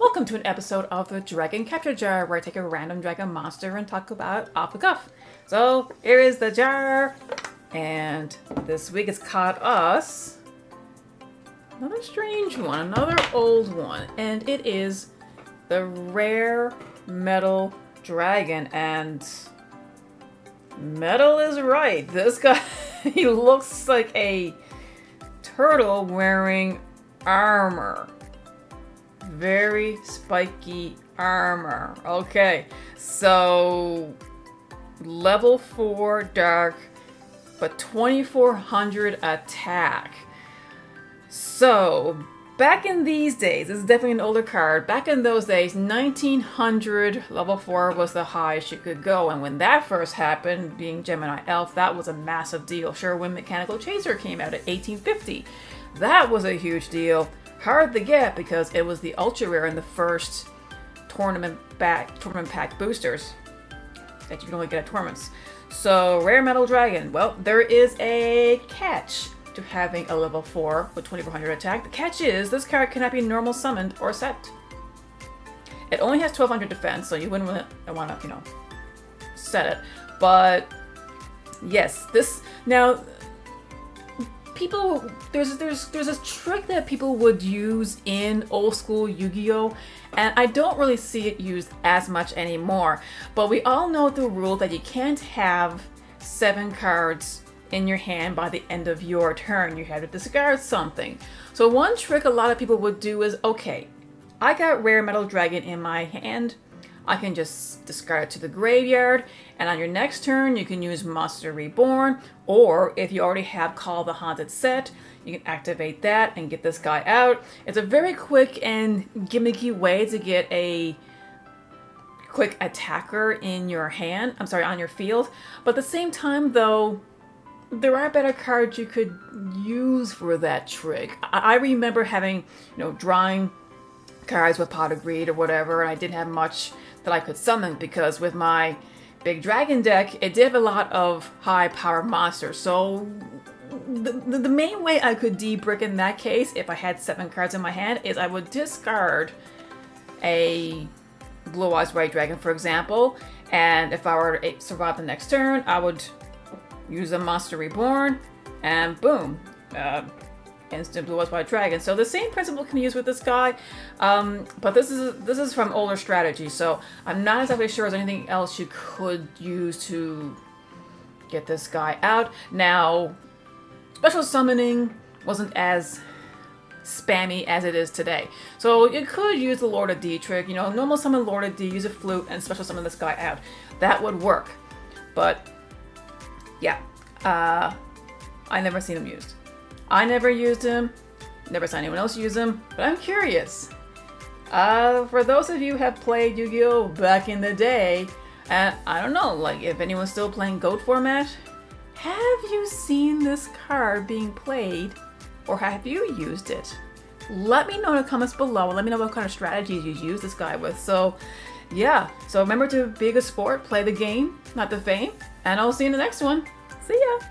Welcome to an episode of the Dragon Capture Jar, where I take a random dragon monster and talk about it off the cuff. So here is the jar, and this week it's caught us another strange one, another old one, and it is the rare metal dragon. And metal is right. This guy, he looks like a turtle wearing armor. Very spiky armor. Okay, so level 4 dark, but 2400 attack. So back in these days, this is definitely an older card. Back in those days, 1900 level 4 was the highest you could go. And when that first happened, being Gemini Elf, that was a massive deal. Sure, when Mechanical Chaser came out at 1850, that was a huge deal. Hard to get because it was the ultra rare in the first tournament pack boosters that you can only get at tournaments. So rare metal dragon. Well, there is a catch to having a level 4 with 2400 attack. The catch is this card cannot be normal summoned or set. It only has 1200 defense, so you wouldn't want to, set it. But yes, this now. People, there's a trick that people would use in old school Yu-Gi-Oh! And I don't really see it used as much anymore. But we all know the rule that you can't have 7 cards in your hand by the end of your turn. You have to discard something. So one trick a lot of people would do is, okay, I got rare metal dragon in my hand. I can just discard it to the graveyard, and on your next turn you can use Monster Reborn, or if you already have Call the Haunted set, you can activate that and get this guy out. It's a very quick and gimmicky way to get a quick attacker in your hand, on your field. But at the same time though, there are better cards you could use for that trick. I remember having, drawing cards with Pot of Greed or whatever, and I didn't have much that I could summon because with my big dragon deck, it did have a lot of high power monsters. So the main way I could debrick in that case, if I had 7 cards in my hand, is I would discard a Blue Eyes White Dragon, for example, and if I were to survive the next turn, I would use a Monster Reborn, and boom, instant Blue Eyes White Dragon. So the same principle can be used with this guy, but this is from older strategy, so I'm not exactly sure there's anything else you could use to get this guy out. Now, special summoning wasn't as spammy as it is today, so you could use the Lord of D trick, normal summon Lord of D, use a flute, and special summon this guy out. That would work, but yeah, I never seen him used. I never used him, never saw anyone else use him, but I'm curious. For those of you who have played Yu-Gi-Oh! Back in the day, and I don't know, like if anyone's still playing GOAT format, have you seen this card being played, or have you used it? Let me know in the comments below, let me know what kind of strategies you use this guy with. So yeah, so remember to be a good sport, play the game, not the fame, and I'll see you in the next one. See ya!